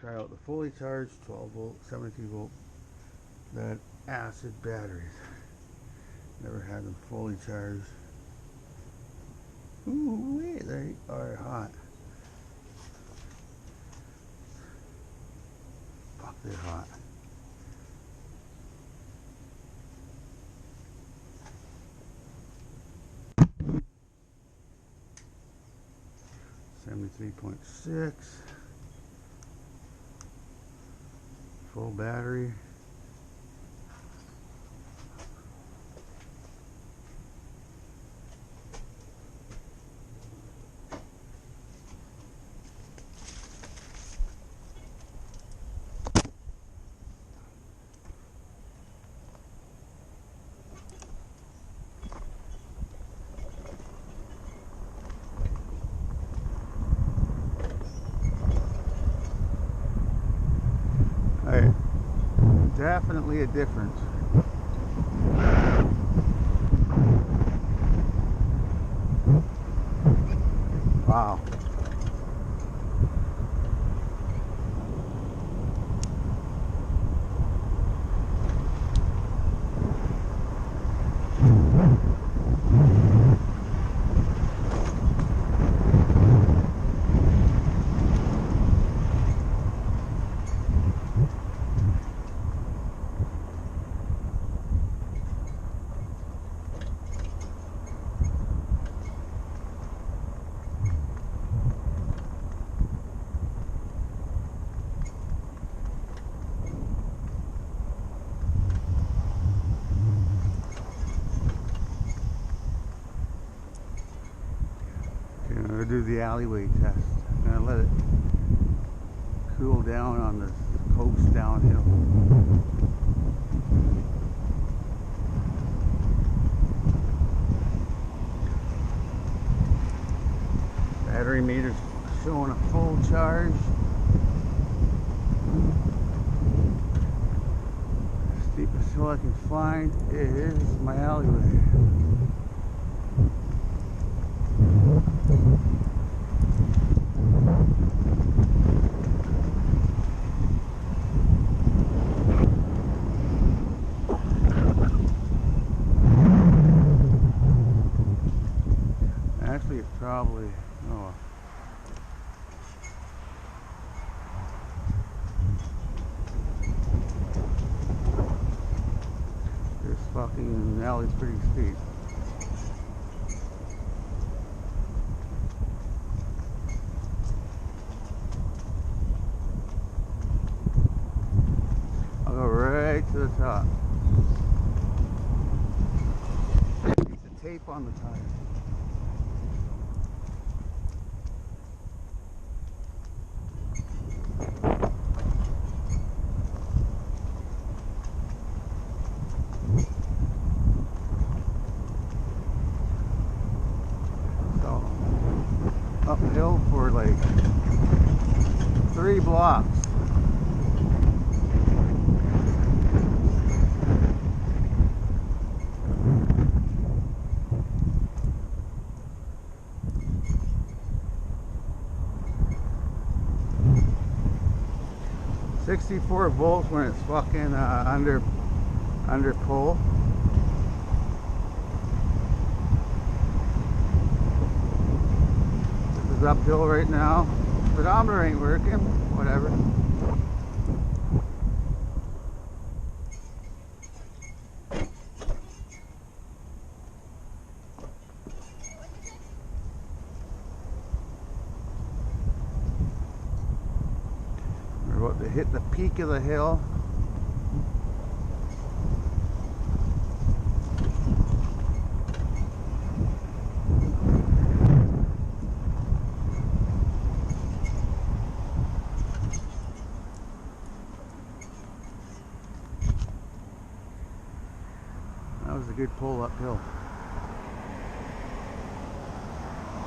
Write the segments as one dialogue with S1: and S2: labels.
S1: try out the fully charged 12 volt, 72 volt lead acid batteries. Never had them fully charged. Ooh, wait, they are hot. Fuck, they're hot. .6 full battery. Alright, definitely a difference. Wow. I'm going to do the alleyway test. I'm going to let it cool down on the coast downhill. Battery meter's showing a full charge. Steepest hill I can find is my alleyway. Actually, it's probably, oh, this fucking alley's pretty steep. I'll go right to the top. Piece of tape on the tire. Uphill for like 3 blocks. .64 volts when it's fucking under pull. Uphill right now. Speedometer ain't working. Whatever. We're about to hit the peak of the hill. That was a good pull uphill.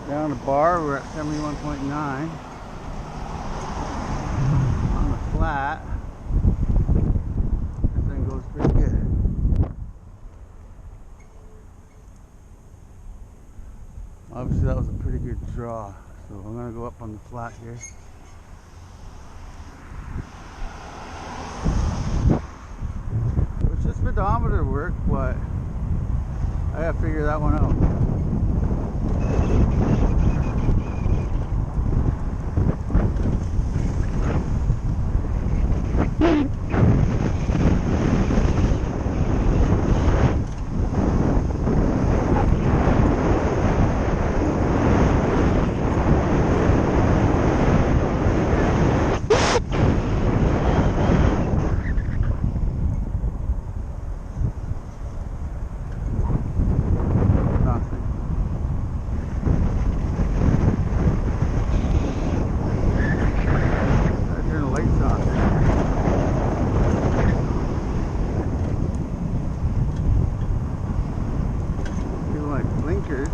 S1: Down the bar, we're at 71.9. On the flat, everything goes pretty good. Obviously that was a pretty good draw, so I'm going to go up on the flat here. odometer work, but I gotta figure that one out. Blinkers.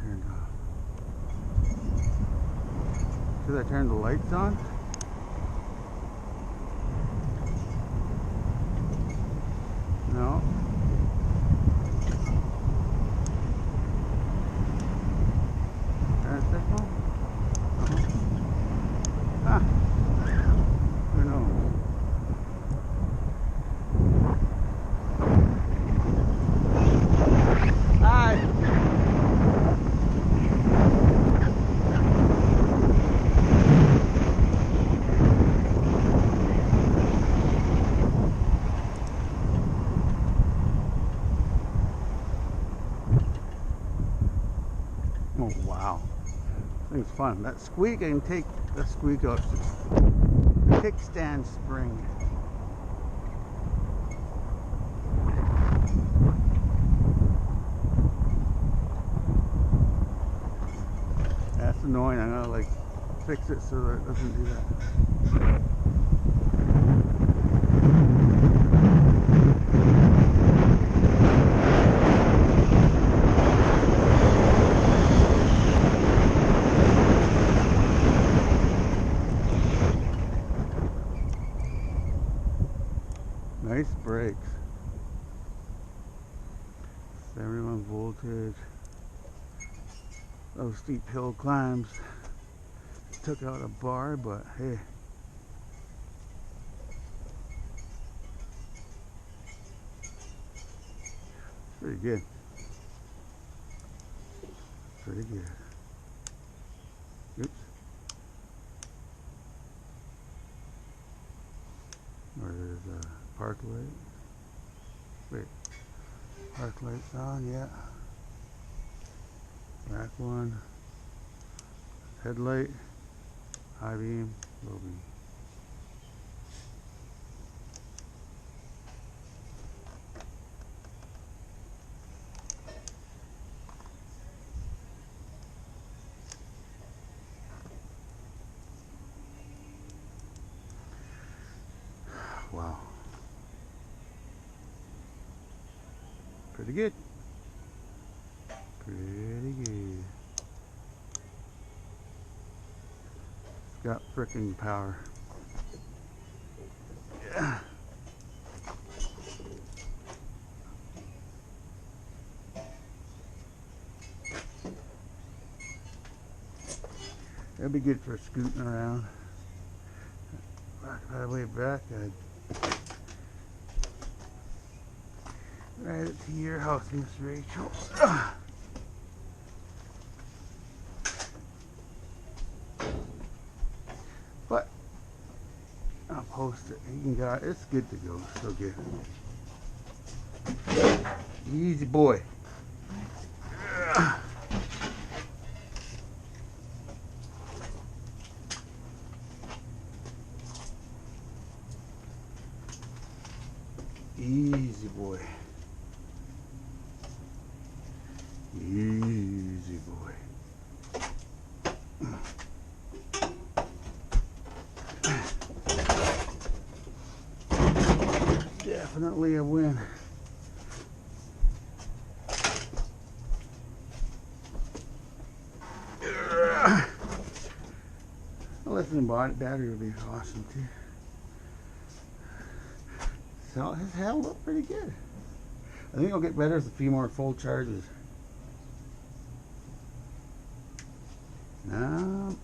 S1: Turned off. Should I turn the lights on? No. Turn the signal? Ah. Who knows? Hi. Oh wow, this thing's fun. That squeak, I can take the squeak out. The kickstand spring. That's annoying. I'm gonna like fix it so that it doesn't do that. Nice brakes. 71 voltage. Those steep hill climbs took out a bar, but hey. Pretty good. Pretty good. Oops. Or there's a park light. Wait. Park lights on, yeah. Back one. Headlight. High beam. Low beam. Wow. Pretty good. Pretty good. It's got frickin' power. Yeah. That'd be good for scooting around. Back way back, I'd ride it to your house, Miss Rachel. But I'll post it. You can go. It's good to go. So good. Easy boy. Easy boy. Definitely a win. A lithium battery would be awesome too. So it has held up pretty good. I think it'll get better with a few more full charges. No,